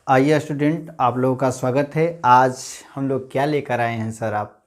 आइए स्टूडेंट, आप लोगों का स्वागत है। आज हम लोग क्या लेकर आए हैं सर? आप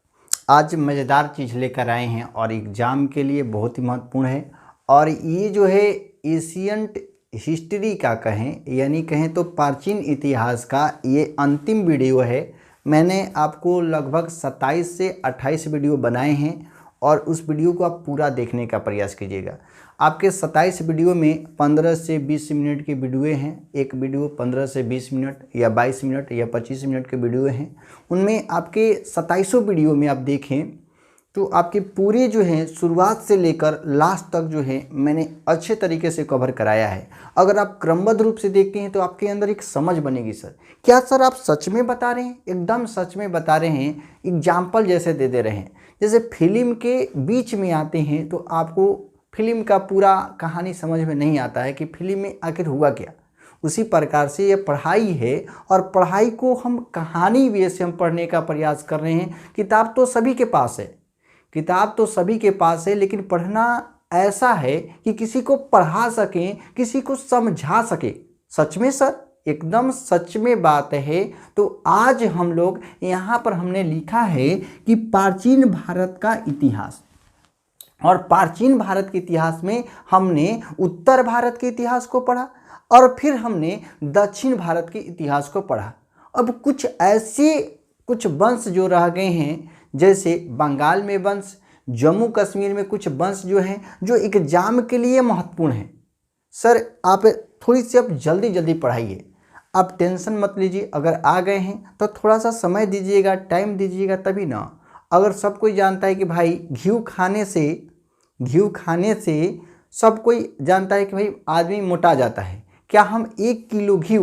आज मज़ेदार चीज़ लेकर आए हैं और एग्ज़ाम के लिए बहुत ही महत्वपूर्ण है। और ये जो है एशियंट हिस्ट्री का कहें यानी कहें तो प्राचीन इतिहास का ये अंतिम वीडियो है। मैंने आपको लगभग 27 से 28 वीडियो बनाए हैं और उस वीडियो को आप पूरा देखने का प्रयास कीजिएगा। आपके 27 वीडियो में 15 से 20 मिनट के वीडियो हैं। एक वीडियो 15 से 20 मिनट या 22 मिनट या 25 मिनट के वीडियो हैं। उनमें आपके 27 वीडियो में आप देखें तो आपके पूरे जो हैं शुरुआत से लेकर लास्ट तक जो है मैंने अच्छे तरीके से कवर कराया है। अगर आप क्रमबद्ध रूप से देखते हैं तो आपके अंदर एक समझ बनेगी। सर क्या सर आप सच में बता रहे हैं? एकदम सच में बता रहे हैं। एग्जाम्पल जैसे दे रहे हैं, जैसे फिल्म के बीच में आते हैं तो आपको फिल्म का पूरा कहानी समझ में नहीं आता है कि फिल्म में आखिर हुआ क्या। उसी प्रकार से ये पढ़ाई है और पढ़ाई को हम कहानी वे से हम पढ़ने का प्रयास कर रहे हैं। किताब तो सभी के पास है, किताब तो सभी के पास है, लेकिन पढ़ना ऐसा है कि किसी को पढ़ा सकें, किसी को समझा सके। सच में सर, एकदम सच में बात है। तो आज हम लोग यहाँ पर हमने लिखा है कि प्राचीन भारत का इतिहास, और प्राचीन भारत के इतिहास में हमने उत्तर भारत के इतिहास को पढ़ा और फिर हमने दक्षिण भारत के इतिहास को पढ़ा। अब कुछ ऐसे कुछ वंश जो रह गए हैं, जैसे बंगाल में वंश, जम्मू कश्मीर में कुछ वंश जो हैं जो एग्जाम के लिए महत्वपूर्ण हैं। सर आप थोड़ी सी अब जल्दी पढ़ाइए, आप टेंशन मत लीजिए। अगर आ गए हैं तो थोड़ा सा समय दीजिएगा, टाइम दीजिएगा, तभी ना। अगर सब कोई जानता है कि भाई घी खाने से सब कोई जानता है कि भाई आदमी मोटा जाता है, क्या हम 1 किलो घी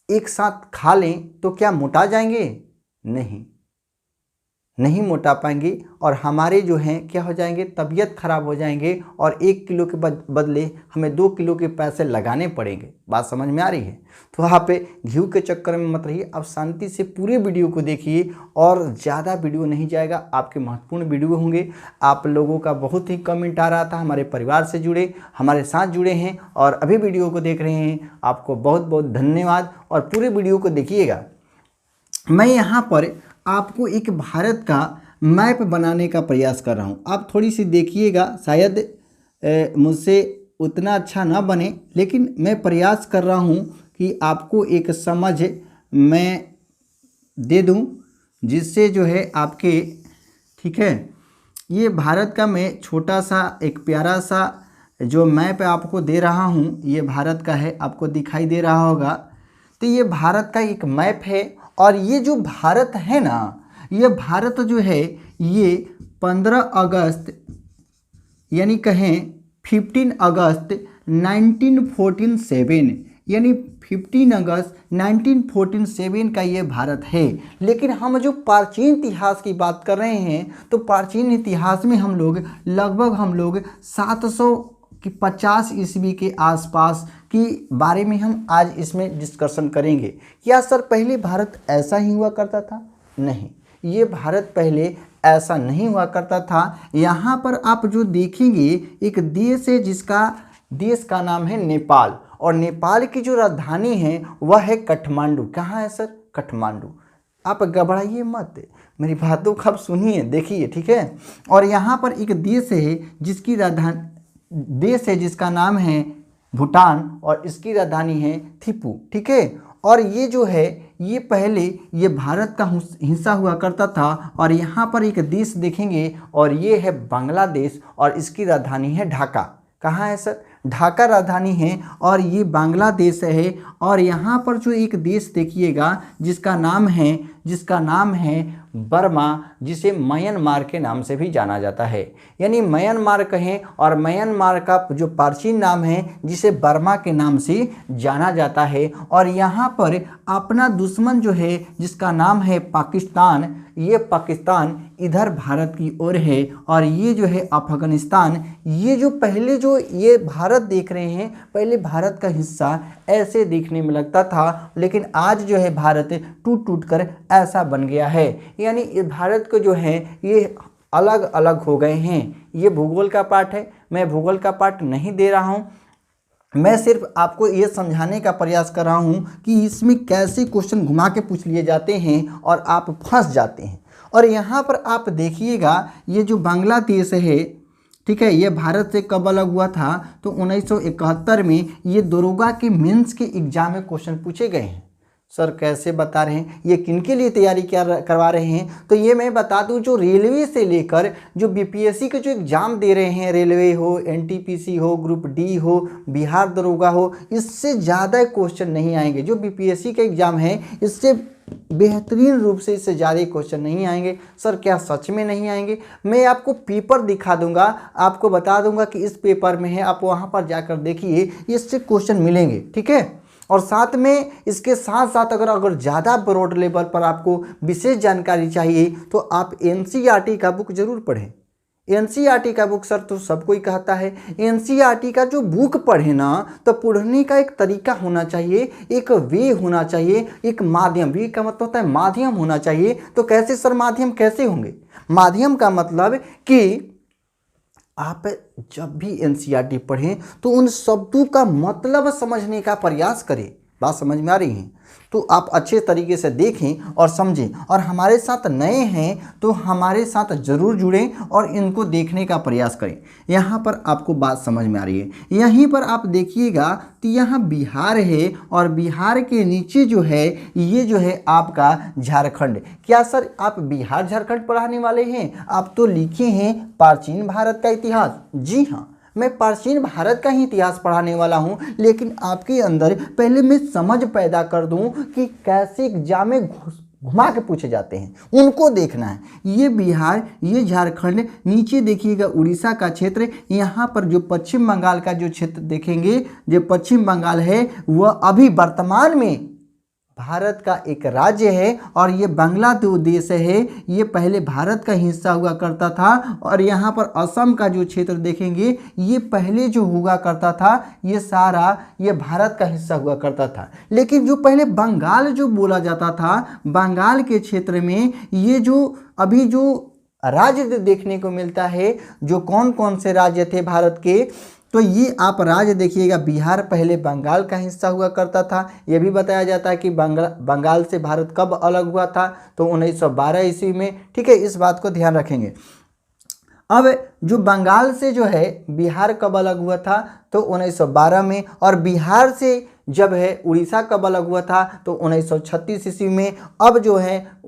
एक साथ खा लें तो क्या मोटा जाएंगे? नहीं मोटा पाएंगे और हमारे जो हैं क्या हो जाएंगे, तबीयत खराब हो जाएंगे और 1 किलो के बदले हमें 2 किलो के पैसे लगाने पड़ेंगे। बात समझ में आ रही है? तो वहाँ पे घी के चक्कर में मत रहिए, आप शांति से पूरे वीडियो को देखिए और ज़्यादा वीडियो नहीं जाएगा, आपके महत्वपूर्ण वीडियो होंगे। आप लोगों का बहुत ही कमेंट आ रहा था, हमारे परिवार से जुड़े, हमारे साथ जुड़े हैं और अभी वीडियो को देख रहे हैं, आपको बहुत बहुत धन्यवाद और पूरे वीडियो को देखिएगा। मैं यहाँ पर आपको एक भारत का मैप बनाने का प्रयास कर रहा हूँ। आप थोड़ी सी देखिएगा, शायद मुझसे उतना अच्छा ना बने, लेकिन मैं प्रयास कर रहा हूँ कि आपको एक समझ मैं दे दूँ जिससे जो है आपके, ठीक है। ये भारत का मैं छोटा सा एक प्यारा सा जो मैप आपको दे रहा हूँ, ये भारत का है, आपको दिखाई दे रहा होगा। तो ये भारत का एक मैप है और ये जो भारत है ना, ये भारत जो है ये 15 अगस्त यानी कहें 15 अगस्त 1947 यानी 15 अगस्त 1947 का ये भारत है। लेकिन हम जो प्राचीन इतिहास की बात कर रहे हैं तो प्राचीन इतिहास में हम लोग 750 ईस्वी के आसपास की बारे में हम आज इसमें डिस्कशन करेंगे। क्या सर पहले भारत ऐसा ही हुआ करता था? नहीं, ये भारत पहले ऐसा नहीं हुआ करता था। यहाँ पर आप जो देखेंगे एक देश है जिसका देश का नाम है नेपाल, और नेपाल की जो राजधानी है वह है काठमांडू। कहाँ है सर? काठमांडू। आप घबराइए मत, मेरी बातों को आप सुनिए, देखिए, ठीक है। और यहाँ पर एक देश है जिसका नाम है भूटान और इसकी राजधानी है थिम्पू, ठीक है। और ये जो है ये पहले ये भारत का हिस्सा हुआ करता था। और यहाँ पर एक देश देखेंगे और ये है बांग्लादेश और इसकी राजधानी है ढाका। कहाँ है सर? ढाका राजधानी है और ये बांग्लादेश है। और यहाँ पर जो एक देश देखिएगा जिसका नाम है बर्मा, जिसे म्यांमार के नाम से भी जाना जाता है, यानी म्यांमार कहें, और म्यांमार का जो प्राचीन नाम है जिसे बर्मा के नाम से जाना जाता है। और यहाँ पर अपना दुश्मन जो है जिसका नाम है पाकिस्तान, ये पाकिस्तान इधर भारत की ओर है और ये जो है अफगानिस्तान। ये जो पहले जो ये भारत देख रहे हैं, पहले भारत का हिस्सा ऐसे दिखने में लगता था, लेकिन आज जो है भारत टूट कर ऐसा बन गया है। यानी ये भारत को जो है ये अलग अलग हो गए हैं। ये भूगोल का पाठ है, मैं भूगोल का पाठ नहीं दे रहा हूँ, मैं सिर्फ आपको ये समझाने का प्रयास कर रहा हूँ कि इसमें कैसे क्वेश्चन घुमा के पूछ लिए जाते हैं और आप फंस जाते हैं। और यहाँ पर आप देखिएगा, ये जो बांग्लादेश है, ठीक है, ये भारत से कब अलग हुआ था? तो 1971 में ये दरोगा के मेंस के एग्जाम में क्वेश्चन पूछे गए हैं। सर कैसे बता रहे हैं, ये किनके लिए तैयारी करवा रहे हैं? तो ये मैं बता दूं, जो रेलवे से लेकर जो बीपीएससी के जो एग्ज़ाम दे रहे हैं, रेलवे हो, एनटीपीसी हो, ग्रुप डी हो, बिहार दरोगा हो, इससे ज़्यादा क्वेश्चन नहीं आएंगे। जो बीपीएससी का एग्ज़ाम है इससे बेहतरीन रूप से इससे ज़्यादा क्वेश्चन नहीं आएंगे। सर क्या सच में नहीं आएंगे? मैं आपको पेपर दिखा दूंगा, आपको बता दूंगा कि इस पेपर में है, आप वहाँ पर जाकर देखिए, इससे क्वेश्चन मिलेंगे, ठीक है। और साथ में इसके साथ साथ अगर ज़्यादा ब्रॉड लेवल पर आपको विशेष जानकारी चाहिए तो आप एनसीईआरटी का बुक जरूर पढ़ें। एनसीईआरटी का बुक सर तो सब कोई कहता है, एनसीईआरटी का जो बुक पढ़े ना, तो पढ़ने का एक तरीका होना चाहिए, एक वे होना चाहिए, एक माध्यम। वे का मतलब होता है माध्यम होना चाहिए। तो कैसे सर माध्यम कैसे होंगे? माध्यम का मतलब कि आप जब भी एनसीईआरटी पढ़ें तो उन शब्दों का मतलब समझने का प्रयास करें। बात समझ में आ रही है? तो आप अच्छे तरीके से देखें और समझें। और हमारे साथ नए हैं तो हमारे साथ ज़रूर जुड़ें और इनको देखने का प्रयास करें। यहाँ पर आपको बात समझ में आ रही है? यहीं पर आप देखिएगा तो यहाँ बिहार है और बिहार के नीचे जो है ये जो है आपका झारखंड। क्या सर आप बिहार झारखंड पढ़ाने वाले हैं? आप तो लिखे हैं प्राचीन भारत का इतिहास। जी हाँ, मैं प्राचीन भारत का ही इतिहास पढ़ाने वाला हूं, लेकिन आपके अंदर पहले मैं समझ पैदा कर दूं कि कैसे एग्जाम में घुमा के पूछे जाते हैं, उनको देखना है। ये बिहार, ये झारखंड, नीचे देखिएगा उड़ीसा का क्षेत्र। यहाँ पर जो पश्चिम बंगाल का जो क्षेत्र देखेंगे, जो पश्चिम बंगाल है वह अभी वर्तमान में भारत का एक राज्य है। और ये बांग्लादेश है, ये पहले भारत का हिस्सा हुआ करता था। और यहाँ पर असम का जो क्षेत्र देखेंगे, ये पहले जो हुआ करता था ये सारा ये भारत का हिस्सा हुआ करता था। लेकिन जो पहले बंगाल जो बोला जाता था, बंगाल के क्षेत्र में ये जो अभी जो राज्य देखने को मिलता है, जो कौन कौन से राज्य थे भारत के, तो ये आप राज्य देखिएगा। बिहार पहले बंगाल का हिस्सा हुआ करता था। ये भी बताया जाता है कि बंगाल से भारत कब अलग हुआ था? तो 1912 ईस्वी में, ठीक है, इस बात को ध्यान रखेंगे। अब जो बंगाल से जो है बिहार कब अलग हुआ था? तो 1912 में। और बिहार से जब है उड़ीसा कब अलग हुआ था? तो 1936 ईस्वी में। अब जो है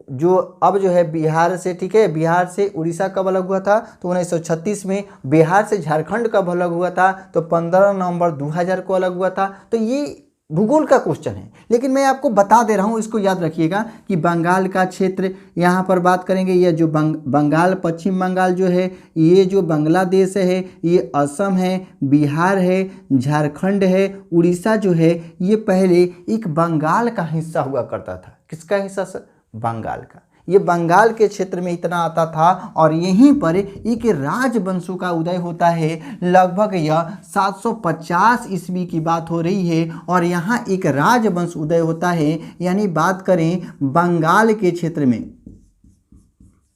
बिहार से, ठीक है, बिहार से उड़ीसा कब अलग हुआ था? तो 1936 में। बिहार से झारखंड कब अलग हुआ था? तो 15 नवंबर 2000 को अलग हुआ था। तो ये भूगोल का क्वेश्चन है, लेकिन मैं आपको बता दे रहा हूँ, इसको याद रखिएगा कि बंगाल का क्षेत्र यहाँ पर बात करेंगे। यह जो बंगाल, पश्चिम बंगाल जो है, ये जो बांग्लादेश है, ये असम है, बिहार है, झारखंड है, उड़ीसा जो है, ये पहले एक बंगाल का हिस्सा हुआ करता था। किसका हिस्सा सर? बंगाल का। ये बंगाल के क्षेत्र में इतना आता था। और यहीं पर एक राजवंशों का उदय होता है। लगभग यह 750 ईस्वी की बात हो रही है और यहाँ एक राजवंश उदय होता है। यानी बात करें बंगाल के क्षेत्र में,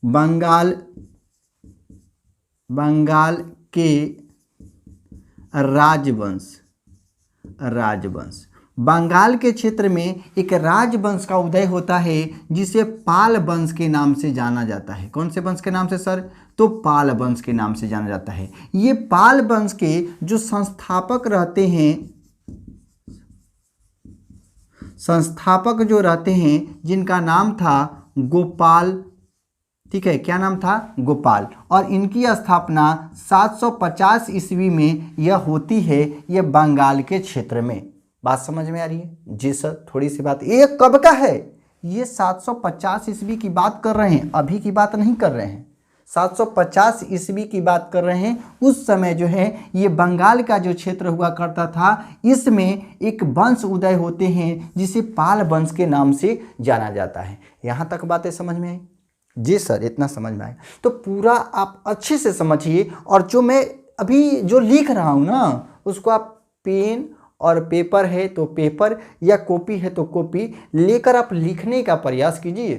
बंगाल के राजवंश बंगाल के क्षेत्र में एक राजवंश का उदय होता है जिसे पाल वंश के नाम से जाना जाता है। कौन से वंश के नाम से सर? तो पाल वंश के नाम से जाना जाता है। ये पाल वंश के जो संस्थापक रहते हैं, संस्थापक जो रहते हैं, जिनका नाम था गोपाल, ठीक है, क्या नाम था? गोपाल। और इनकी स्थापना 750 ईस्वी में यह होती है, यह बंगाल के क्षेत्र में। बात समझ में आ रही है? जी सर, थोड़ी सी बात। ये कब का है? ये 750 ईस्वी की बात कर रहे हैं, अभी की बात नहीं कर रहे हैं। 750 ईस्वी की बात कर रहे हैं। उस समय जो है ये बंगाल का जो क्षेत्र हुआ करता था, इसमें एक वंश उदय होते हैं जिसे पाल वंश के नाम से जाना जाता है। यहाँ तक बातें समझ में आई? जी सर, इतना समझ में आया। तो पूरा आप अच्छे से समझिए। और जो मैं अभी जो लिख रहा हूँ ना, उसको आप पेन और पेपर है तो पेपर या कॉपी है तो कॉपी लेकर आप लिखने का प्रयास कीजिए।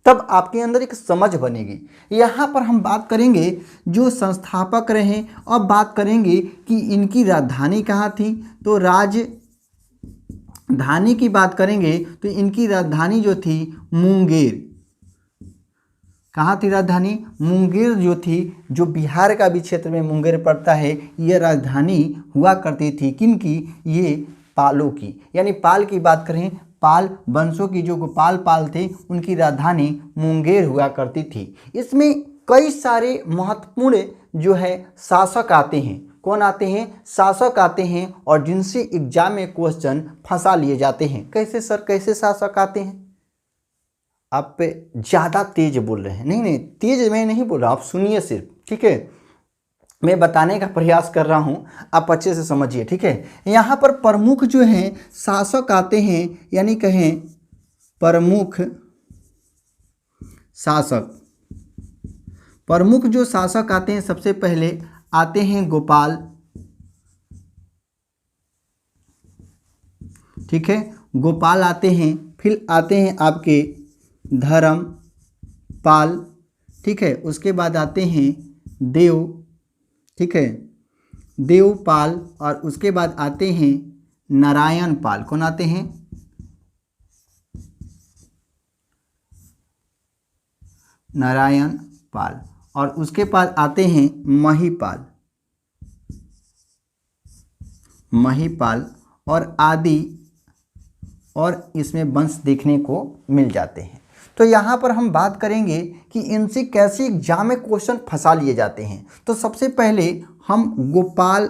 तब आपके अंदर एक समझ बनेगी। यहाँ पर हम बात करेंगे जो संस्थापक रहे, और बात करेंगे कि इनकी राजधानी कहाँ थी। तो राजधानी की बात करेंगे तो इनकी राजधानी जो थी मुंगेर। कहाँ थी राजधानी? मुंगेर जो थी, जो बिहार का भी क्षेत्र में मुंगेर पड़ता है, यह राजधानी हुआ करती थी किनकी? ये पालों की। यानी पाल की बात करें, पाल वंशों की जो गोपाल पाल थे उनकी राजधानी मुंगेर हुआ करती थी। इसमें कई सारे महत्वपूर्ण जो है शासक आते हैं। कौन आते हैं? शासक आते हैं, और जिनसे एग्जाम में क्वेश्चन फंसा लिए जाते हैं। कैसे सर, कैसे शासक आते हैं? आप ज़्यादा तेज बोल रहे हैं। नहीं, तेज मैं नहीं बोल रहा, आप सुनिए सिर्फ, ठीक है। मैं बताने का प्रयास कर रहा हूं, आप अच्छे से समझिए, ठीक है। यहाँ पर प्रमुख जो हैं शासक आते हैं, यानी कहें प्रमुख शासक। प्रमुख जो शासक आते हैं, सबसे पहले आते हैं गोपाल, ठीक है, गोपाल आते हैं। फिर आते हैं आपके धर्मपाल, ठीक है। उसके बाद आते हैं देव, ठीक है, देवपाल, और उसके बाद आते हैं नारायण पाल। कौन आते हैं? नारायण पाल। और उसके बाद आते हैं महिपाल, महिपाल और आदि, और इसमें वंश देखने को मिल जाते हैं। तो यहाँ पर हम बात करेंगे कि इनसे कैसे एग्जाम में क्वेश्चन फंसा लिए जाते हैं। तो सबसे पहले हम गोपाल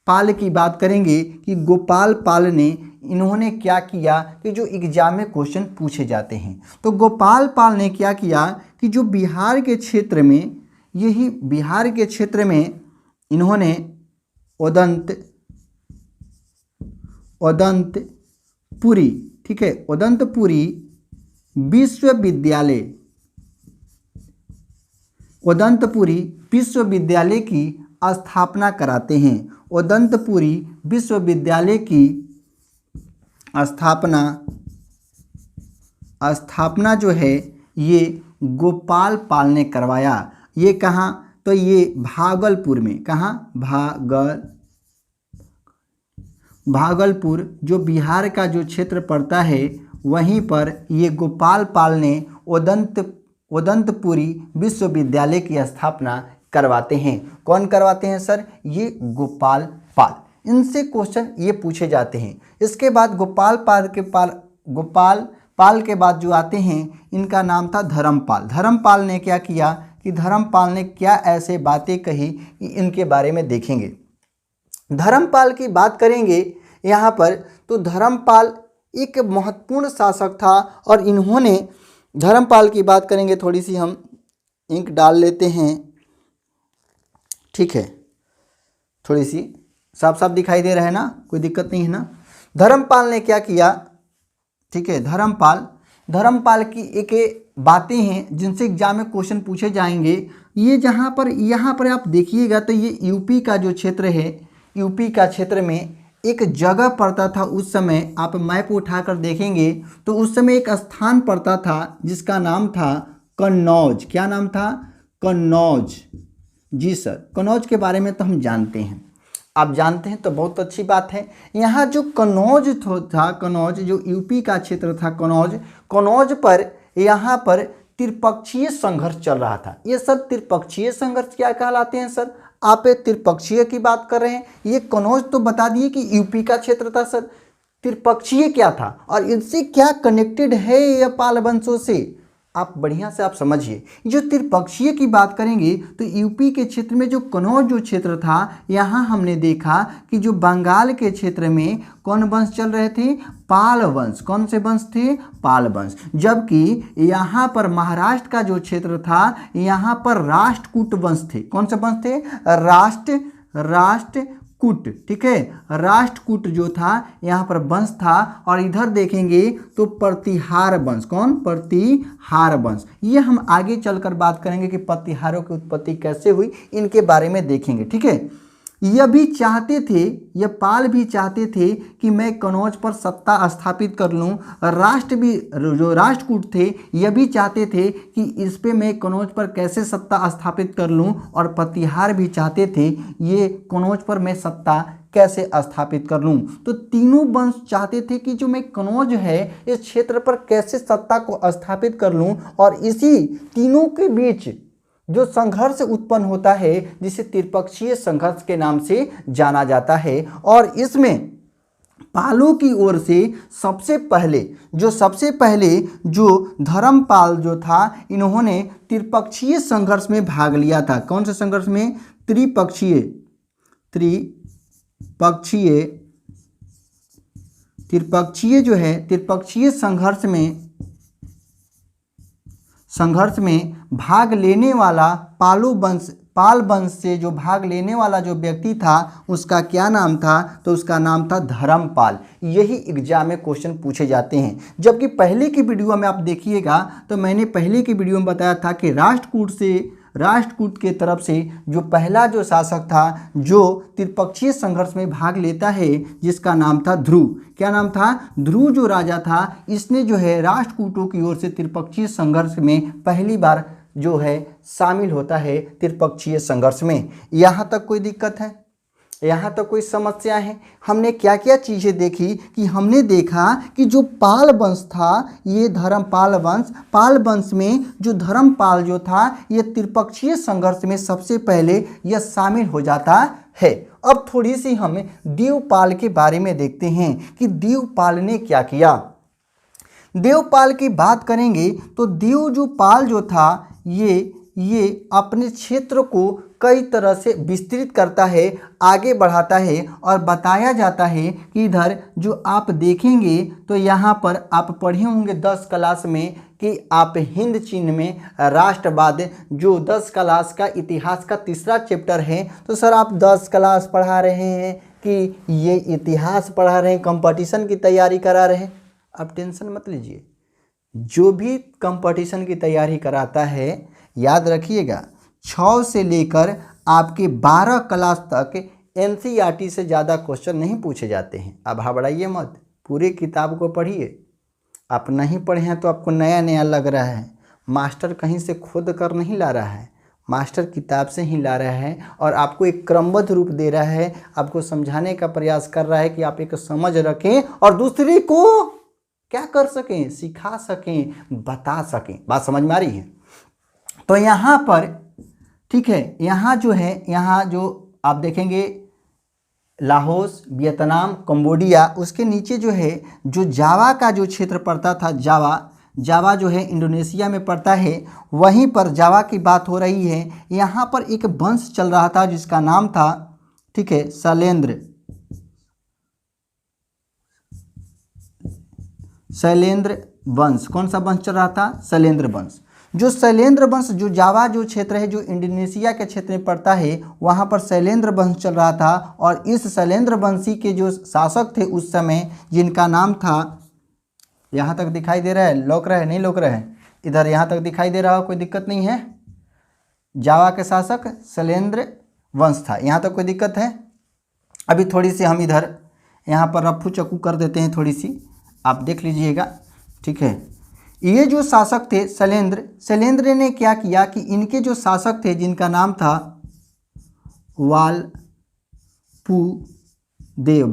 पाल की बात करेंगे कि गोपाल पाल ने इन्होंने क्या किया कि जो एग्जाम में क्वेश्चन पूछे जाते हैं। तो गोपाल पाल ने क्या किया कि जो बिहार के क्षेत्र में, यही बिहार के क्षेत्र में इन्होंने उदंतपुरी, ठीक है, उदंतपुरी विश्वविद्यालय, उदंतपुरी विश्वविद्यालय की स्थापना कराते हैं। उदंतपुरी विश्वविद्यालय की स्थापना जो है ये गोपाल पाल ने करवाया। ये कहाँ? तो ये भागलपुर में। कहाँ? भागलपुर जो बिहार का जो क्षेत्र पड़ता है, वहीं पर ये गोपाल पाल ने उदंतपुरी विश्वविद्यालय की स्थापना करवाते हैं। कौन करवाते हैं सर? ये गोपाल पाल। इनसे क्वेश्चन ये पूछे जाते हैं। इसके बाद गोपाल पाल के बाद जो आते हैं, इनका नाम था धर्मपाल। धर्मपाल ने क्या किया कि धर्मपाल ने क्या ऐसे बातें कही कि इनके बारे में देखेंगे। धर्मपाल की बात करेंगे यहाँ पर, तो धर्मपाल एक महत्वपूर्ण शासक था, और इन्होंने, धर्मपाल की बात करेंगे, थोड़ी सी हम इंक डाल लेते हैं, ठीक है, थोड़ी सी साफ साफ दिखाई दे रहा है ना, कोई दिक्कत नहीं है ना। धर्मपाल ने क्या किया, ठीक है, धर्मपाल की एक बातें हैं जिनसे एग्जाम में क्वेश्चन पूछे जाएंगे। ये यहाँ पर आप देखिएगा तो ये यूपी का जो क्षेत्र है, यूपी का क्षेत्र में एक जगह पड़ता था। उस समय आप मैप उठाकर देखेंगे तो उस समय एक स्थान पड़ता था जिसका नाम था कन्नौज। क्या नाम था? कन्नौज। जी सर, कन्नौज के बारे में तो हम जानते हैं, आप जानते हैं तो बहुत अच्छी बात है। यहाँ जो कन्नौज था, कन्नौज जो यूपी का क्षेत्र था, कन्नौज पर यहाँ पर त्रिपक्षीय संघर्ष चल रहा था। ये सर त्रिपक्षीय संघर्ष क्या कहलाते हैं सर? आप त्रिपक्षीय की बात कर रहे हैं। ये कन्नौज तो बता दिए कि यूपी का क्षेत्र था सर, त्रिपक्षीय क्या था और इनसे क्या कनेक्टेड है ये पाल वंशों से, आप बढ़िया से आप समझिए। जो त्रिपक्षीय की बात करेंगे तो यूपी के क्षेत्र में जो कन्नौज जो क्षेत्र था, यहाँ हमने देखा कि जो बंगाल के क्षेत्र में कौन वंश चल रहे थे? पाल वंश। कौन से वंश थे? पाल वंश। जबकि यहाँ पर महाराष्ट्र का जो क्षेत्र था, यहाँ पर राष्ट्रकूट वंश थे। कौन से वंश थे? राष्ट्रकूट, ठीक है, राष्ट्रकूट जो था यहाँ पर वंश था। और इधर देखेंगे तो प्रतिहार वंश। कौन? प्रतिहार वंश। ये हम आगे चलकर बात करेंगे कि प्रतिहारों की उत्पत्ति कैसे हुई, इनके बारे में देखेंगे, ठीक है। यह भी चाहते थे, यह पाल भी चाहते थे कि मैं कनौज पर सत्ता स्थापित कर लूं। राष्ट्र भी, जो राष्ट्रकूट थे, यह भी चाहते थे कि इस पे मैं कनौज पर कैसे सत्ता स्थापित कर लूं, और प्रतिहार भी चाहते थे ये कनौज पर मैं सत्ता कैसे स्थापित कर लूं। तो तीनों वंश चाहते थे कि जो मैं कनौज है इस क्षेत्र पर कैसे सत्ता को स्थापित कर लूं, और इसी तीनों के बीच जो संघर्ष उत्पन्न होता है जिसे त्रिपक्षीय संघर्ष के नाम से जाना जाता है। और इसमें पालों की ओर से सबसे पहले जो धर्मपाल जो था, इन्होंने त्रिपक्षीय संघर्ष में भाग लिया था। कौन से संघर्ष में? त्रिपक्षीय संघर्ष में भाग लेने वाला पाल वंश से जो भाग लेने वाला जो व्यक्ति था उसका क्या नाम था? तो उसका नाम था धर्मपाल। यही एग्जाम में क्वेश्चन पूछे जाते हैं। जबकि पहले की वीडियो में आप देखिएगा तो मैंने पहले की वीडियो में बताया था कि राष्ट्रकूट के तरफ से जो पहला जो शासक था जो त्रिपक्षीय संघर्ष में भाग लेता है जिसका नाम था ध्रुव। क्या नाम था? ध्रुव जो राजा था, इसने जो है राष्ट्रकूटों की ओर से त्रिपक्षीय संघर्ष में पहली बार जो है शामिल होता है त्रिपक्षीय संघर्ष में। यहाँ तक कोई दिक्कत है? यहाँ तक कोई समस्या है? हमने क्या क्या चीज़ें देखी कि हमने देखा कि जो पाल वंश था, ये पाल वंश में जो धर्मपाल जो था ये त्रिपक्षीय संघर्ष में सबसे पहले यह शामिल हो जाता है। अब थोड़ी सी हम देवपाल के बारे में देखते हैं कि देवपाल ने क्या किया। देवपाल की बात करेंगे तो देवपाल जो था ये अपने क्षेत्र को कई तरह से विस्तृत करता है, आगे बढ़ाता है। और बताया जाता है कि इधर जो आप देखेंगे तो यहाँ पर आप पढ़े होंगे 10 क्लास में कि आप हिंद चीन में राष्ट्रवाद, जो 10 क्लास का इतिहास का तीसरा चैप्टर है। तो सर आप 10 क्लास पढ़ा रहे हैं कि ये इतिहास पढ़ा रहे हैं, कंपटीशन की तैयारी करा रहे हैं? आप टेंशन मत लीजिए। जो भी कंपटीशन की तैयारी कराता है, याद रखिएगा 6 से लेकर आपके 12 क्लास तक एनसीईआरटी से ज़्यादा क्वेश्चन नहीं पूछे जाते हैं। अब घबराइए मत, पूरे किताब को पढ़िए। आप नहीं पढ़े हैं तो आपको नया नया लग रहा है। मास्टर कहीं से खोद कर नहीं ला रहा है, मास्टर किताब से ही ला रहा है और आपको एक क्रमबद्ध रूप दे रहा है, आपको समझाने का प्रयास कर रहा है कि आप एक समझ रखें और दूसरे को क्या कर सकें, सिखा सकें, बता सकें। बात समझ में आ रही है? तो यहाँ पर ठीक है, यहाँ जो आप देखेंगे लाओस, वियतनाम, कंबोडिया, उसके नीचे जो है जो जावा का जो क्षेत्र पड़ता था, जावा जो है इंडोनेशिया में पड़ता है, वहीं पर जावा की बात हो रही है। यहाँ पर एक वंश चल रहा था जिसका नाम था, ठीक है, शैलेंद्र वंश। कौन सा वंश चल रहा था? शैलेंद्र वंश। जो शैलेंद्र वंश, जो जावा जो क्षेत्र है जो इंडोनेशिया के क्षेत्र में पड़ता है, वहाँ पर शैलेंद्र वंश चल रहा था। और इस शैलेंद्र वंशी के जो शासक थे उस समय, जिनका नाम था, यहाँ तक दिखाई दे रहा है? लोक रहा है? नहीं लोक रहा है? इधर यहाँ तक दिखाई दे रहा हो, कोई दिक्कत नहीं है? जावा के शासक शैलेंद्र वंश था। यहाँ तक कोई दिक्कत है? अभी थोड़ी सी हम इधर यहाँ पर रफू चक्कू कर देते हैं, थोड़ी सी आप देख लीजिएगा, ठीक है। ये जो शासक थे शैलेंद्र ने क्या किया कि इनके जो शासक थे जिनका नाम था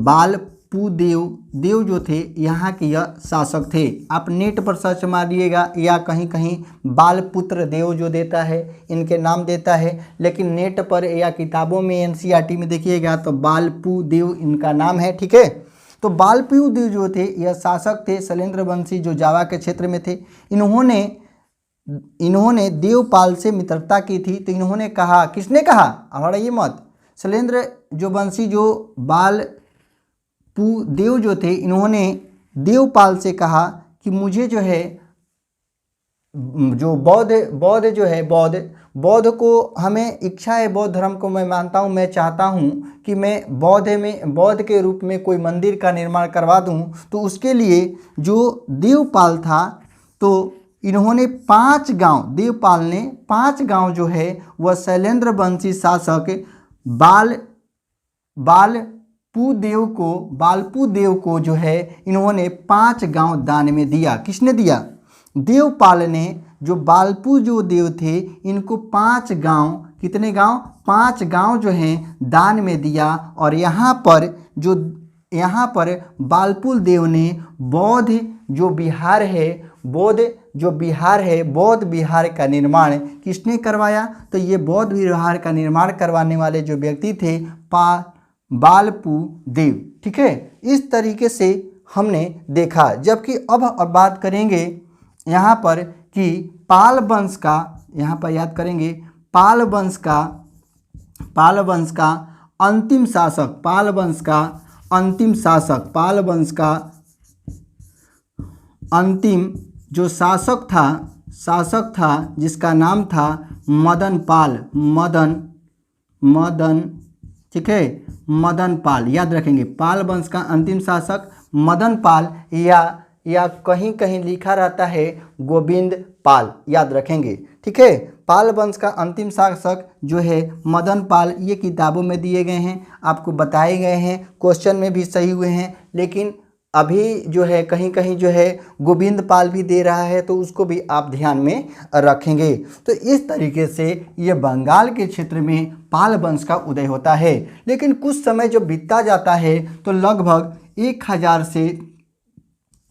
बालपुदेव जो थे, यहाँ के यह शासक थे। आप नेट पर सर्च मारिएगा या कहीं कहीं बालपुत्र देव जो देता है, इनके नाम देता है, लेकिन नेट पर या किताबों में एनसीईआरटी में देखिएगा तो बालपुदेव इनका नाम है, ठीक है। तो बालपुदेव जो थे यह शासक थे शैलेंद्र वंशी, जो जावा के क्षेत्र में थे। इन्होंने देवपाल से मित्रता की थी। तो इन्होंने कहा, किसने कहा? हमारा ये मत, शैलेंद्र जो वंशी जो बालपुदेव जो थे, इन्होंने देवपाल से कहा कि मुझे जो है जो बौद्ध जो है बौद्ध को हमें इच्छा है, बौद्ध धर्म को मैं मानता हूँ, मैं चाहता हूँ कि मैं बौद्ध के रूप में कोई मंदिर का निर्माण करवा दूँ। तो उसके लिए जो देवपाल था, तो इन्होंने 5 गांव, देवपाल ने 5 गांव जो है वह शैलेंद्र वंशी शासक बालपू देव को जो है इन्होंने 5 गांव दान में दिया। किसने दिया? देवपाल ने जो बालपू जो देव थे इनको 5 गांव, कितने गांव? 5 गांव जो हैं दान में दिया। और यहाँ पर बालपुल देव ने बौद्ध जो बिहार है बौद्ध विहार का निर्माण किसने करवाया? तो ये बौद्ध विहार का निर्माण करवाने वाले जो व्यक्ति थे बालपू देव। ठीक है, इस तरीके से हमने देखा। जबकि अब बात करेंगे यहाँ पर कि पाल वंश का, यहाँ पर याद करेंगे पाल वंश का अंतिम शासक, पाल वंश का अंतिम जो शासक था जिसका नाम था मदन पाल। ठीक है, मदन पाल याद रखेंगे। पाल वंश का अंतिम शासक मदन पाल, या कहीं कहीं लिखा रहता है गोविंद पाल, याद रखेंगे। ठीक है, पाल वंश का अंतिम शासक जो है मदन पाल, ये किताबों में दिए गए हैं, आपको बताए गए हैं, क्वेश्चन में भी सही हुए हैं। लेकिन अभी जो है कहीं कहीं जो है गोविंद पाल भी दे रहा है, तो उसको भी आप ध्यान में रखेंगे। तो इस तरीके से ये बंगाल के क्षेत्र में पाल वंश का उदय होता है। लेकिन कुछ समय जो बीतता जाता है तो लगभग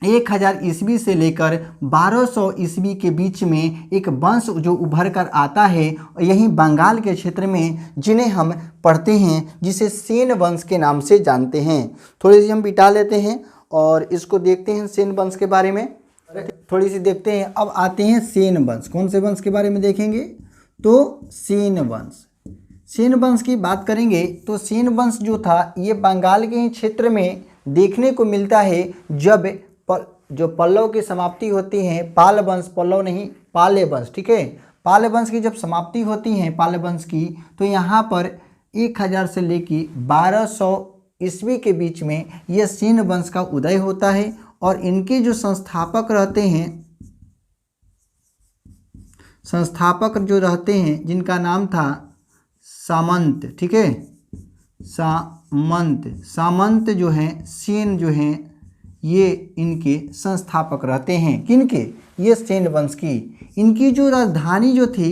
1000 ईस्वी से लेकर 1200 ईस्वी के बीच में एक वंश जो उभर कर आता है यही बंगाल के क्षेत्र में, जिन्हें हम पढ़ते हैं, जिसे सेन वंश के नाम से जानते हैं। थोड़ी सी हम बिता लेते हैं और इसको देखते हैं सेन वंश के बारे में, थोड़ी सी देखते हैं। अब आते हैं सेन वंश। कौन से वंश के बारे में देखेंगे? तो सेन वंश की बात करेंगे तो सेन वंश जो था ये बंगाल के ही क्षेत्र में देखने को मिलता है। जब जो पल्लव की समाप्ति होती है, पाल वंश, पल्लव नहीं पाले वंश, ठीक है, पाले वंश की जब समाप्ति होती है पाले वंश की, तो यहाँ पर 1000 से लेकर 1200 ईस्वी के बीच में यह सेन वंश का उदय होता है। और इनके जो संस्थापक जो रहते हैं जिनका नाम था सामंत। ठीक है, सामंत जो हैं, सेन जो हैं, ये इनके संस्थापक रहते हैं। किनके? ये सेन वंश की। इनकी जो राजधानी जो थी,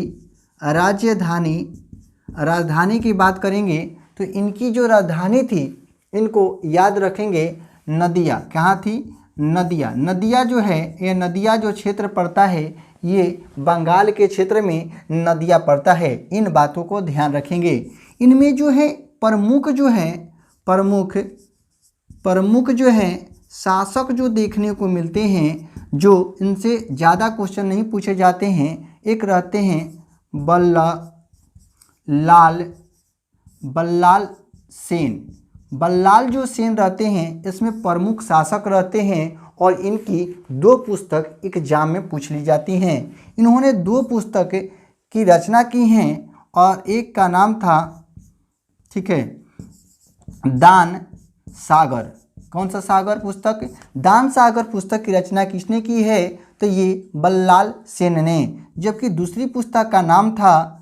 राजधानी की बात करेंगे तो इनकी जो राजधानी थी, इनको याद रखेंगे नदिया। कहाँ थी? नदिया जो है, ये नदिया जो क्षेत्र पड़ता है ये बंगाल के क्षेत्र में नदिया पड़ता है। इन बातों को ध्यान रखेंगे। इनमें जो है प्रमुख जो है शासक जो देखने को मिलते हैं, जो इनसे ज़्यादा क्वेश्चन नहीं पूछे जाते हैं। एक रहते हैं बल्लाल सेन। बल्लाल जो सेन रहते हैं इसमें प्रमुख शासक रहते हैं और इनकी 2 पुस्तक एग्जाम में पूछ ली जाती हैं। इन्होंने 2 पुस्तक की रचना की हैं और एक का नाम था, ठीक है, दान सागर। कौन सा सागर पुस्तक? दान सागर पुस्तक की रचना किसने की है? तो ये बल्लाल सेन ने। जबकि दूसरी पुस्तक का नाम था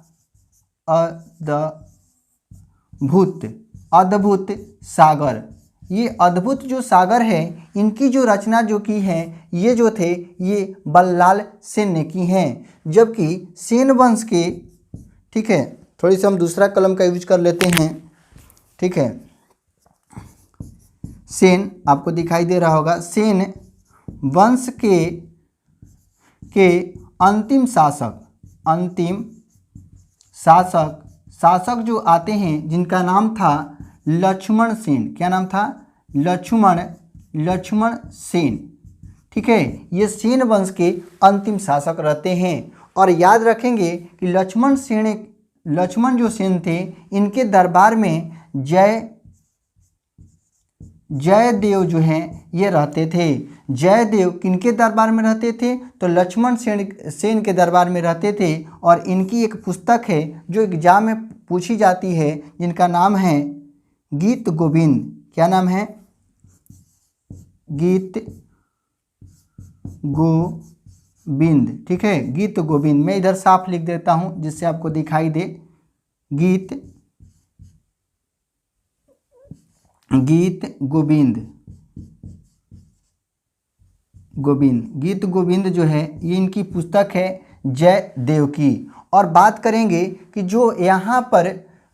अद्भुत सागर। ये अद्भुत जो सागर है, इनकी जो रचना जो की है ये जो थे ये बल्लाल सेन ने की हैं। जबकि सेन वंश के, ठीक है, थोड़ी सी हम दूसरा कलम का यूज कर लेते हैं। ठीक है, सेन आपको दिखाई दे रहा होगा। सेन वंश के अंतिम शासक जो आते हैं जिनका नाम था लक्ष्मण सेन। क्या नाम था? लक्ष्मण सेन। ठीक है, ये सेन वंश के अंतिम शासक रहते हैं। और याद रखेंगे कि लक्ष्मण जो सेन थे इनके दरबार में जयदेव जो हैं ये रहते थे। जयदेव किनके दरबार में रहते थे? तो लक्ष्मण सेन के दरबार में रहते थे। और इनकी एक पुस्तक है जो एग्जाम में पूछी जाती है, जिनका नाम है गीत गोविंद। क्या नाम है? गीत गोविंद। ठीक है, गीत गोविंद। मैं इधर साफ लिख देता हूँ जिससे आपको दिखाई दे। गीत गीत गोविंद गीत गोविंद जो है ये इनकी पुस्तक है जयदेव की। और बात करेंगे कि जो यहाँ पर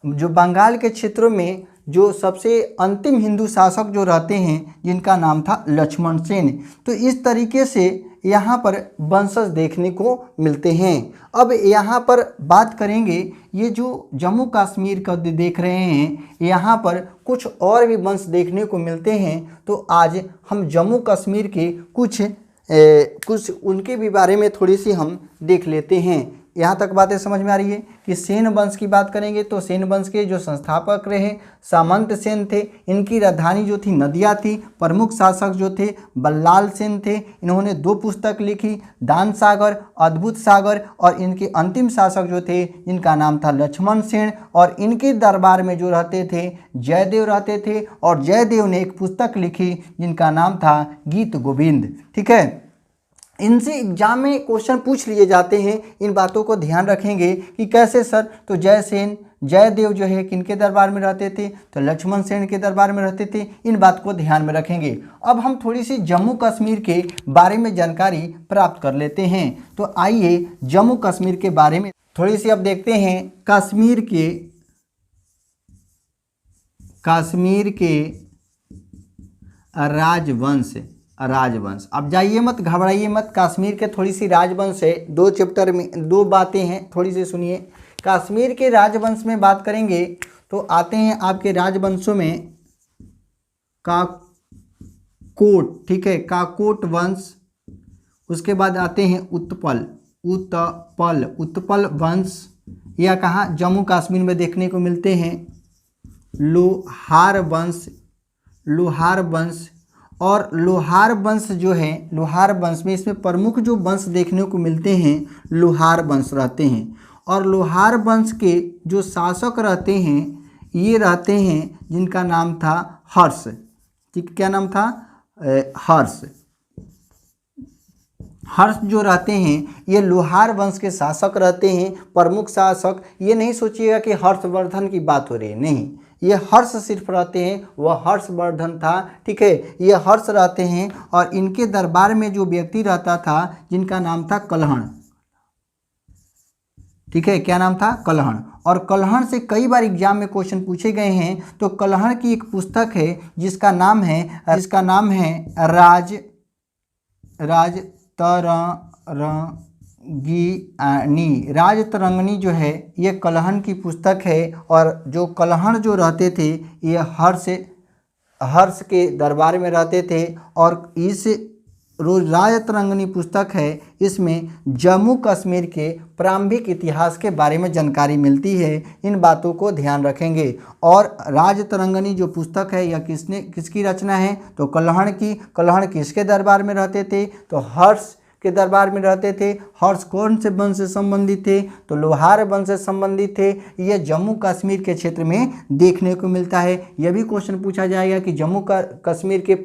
जो बंगाल के क्षेत्रों में जो सबसे अंतिम हिंदू शासक जो रहते हैं जिनका नाम था लक्ष्मण सेन, तो इस तरीके से यहाँ पर वंशज देखने को मिलते हैं। अब यहाँ पर बात करेंगे ये जो जम्मू कश्मीर का देख रहे हैं, यहाँ पर कुछ और भी वंश देखने को मिलते हैं। तो आज हम जम्मू कश्मीर के कुछ उनके भी बारे में थोड़ी सी हम देख लेते हैं। यहाँ तक बातें समझ में आ रही है कि सेन वंश की बात करेंगे तो सेन वंश के जो संस्थापक रहे सामंत सेन थे। इनकी राजधानी जो थी नदिया थी। प्रमुख शासक जो थे बल्लाल सेन थे। इन्होंने 2 पुस्तक लिखी, दान सागर, अद्भुत सागर। और इनके अंतिम शासक जो थे इनका नाम था लक्ष्मण सेन। और इनके दरबार में जो रहते थे जयदेव रहते थे। और जयदेव ने एक पुस्तक लिखी जिनका नाम था गीत गोविंद। ठीक है, इनसे एग्जाम में क्वेश्चन पूछ लिए जाते हैं। इन बातों को ध्यान रखेंगे कि कैसे सर, तो जयदेव जो है किनके दरबार में रहते थे, तो लक्ष्मण सेन के दरबार में रहते थे। इन बात को ध्यान में रखेंगे। अब हम थोड़ी सी जम्मू कश्मीर के बारे में जानकारी प्राप्त कर लेते हैं। तो आइए जम्मू कश्मीर के बारे में थोड़ी सी अब देखते हैं। कश्मीर के राजवंश। अब जाइए मत, घबराइए मत। कश्मीर के थोड़ी सी राजवंश है, 2 चैप्टर में 2 बातें हैं, थोड़ी सी सुनिए। कश्मीर के राजवंश में बात करेंगे तो आते हैं आपके राजवंशों में काकोट। ठीक है, काकोट वंश। उसके बाद आते हैं उत्पल वंश। यह कहाँ जम्मू कश्मीर में देखने को मिलते हैं। लोहार वंश। और लोहार वंश जो है, लोहार वंश में इसमें प्रमुख जो वंश देखने को मिलते हैं लोहार वंश रहते हैं। और लोहार वंश के जो शासक रहते हैं ये रहते हैं जिनका नाम था हर्ष। ठीक, क्या नाम था? हर्ष जो रहते हैं ये लोहार वंश के शासक रहते हैं, प्रमुख शासक। ये नहीं सोचिएगा कि हर्षवर्धन की बात हो रही है, नहीं, ये हर्ष सिर्फ रहते हैं, वह हर्षवर्धन था। ठीक है, ये हर्ष रहते हैं। और इनके दरबार में जो व्यक्ति रहता था जिनका नाम था कलहण। ठीक है, क्या नाम था? कलहण। और कलहण से कई बार एग्जाम में क्वेश्चन पूछे गए हैं। तो कलहण की एक पुस्तक है जिसका नाम है राजतरंगिणी जो है ये कलहण की पुस्तक है। और जो कलहण जो रहते थे ये हर्ष के दरबार में रहते थे। और इस राजतरंगिणी पुस्तक है, इसमें जम्मू कश्मीर के प्रारंभिक इतिहास के बारे में जानकारी मिलती है। इन बातों को ध्यान रखेंगे। और राजतरंगिणी जो पुस्तक है यह किसकी रचना है? तो कलहण की। कलहण किसके दरबार में रहते थे? तो हर्ष के दरबार में रहते थे। हर्ष कौन से वंश से संबंधित थे? तो लोहार वंश से संबंधित थे। यह जम्मू कश्मीर के क्षेत्र में देखने को मिलता है। यह भी क्वेश्चन पूछा जाएगा कि जम्मू कश्मीर के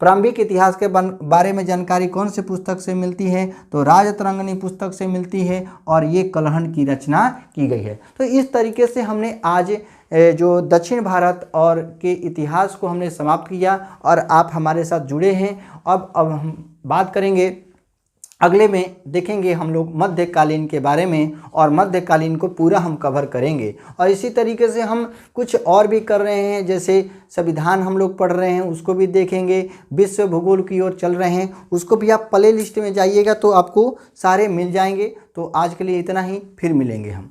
प्रारंभिक इतिहास के बारे में जानकारी कौन से पुस्तक से मिलती है? तो राजतरंगिणी पुस्तक से मिलती है। और ये कलहण की रचना की गई है। तो इस तरीके से हमने आज जो दक्षिण भारत और के इतिहास को हमने समाप्त किया और आप हमारे साथ जुड़े हैं। अब हम बात करेंगे, अगले में देखेंगे हम लोग मध्यकालीन के बारे में। और मध्यकालीन को पूरा हम कवर करेंगे। और इसी तरीके से हम कुछ और भी कर रहे हैं, जैसे संविधान हम लोग पढ़ रहे हैं उसको भी देखेंगे। विश्व भूगोल की ओर चल रहे हैं, उसको भी आप प्ले लिस्ट में जाइएगा तो आपको सारे मिल जाएंगे। तो आज के लिए इतना ही, फिर मिलेंगे हम।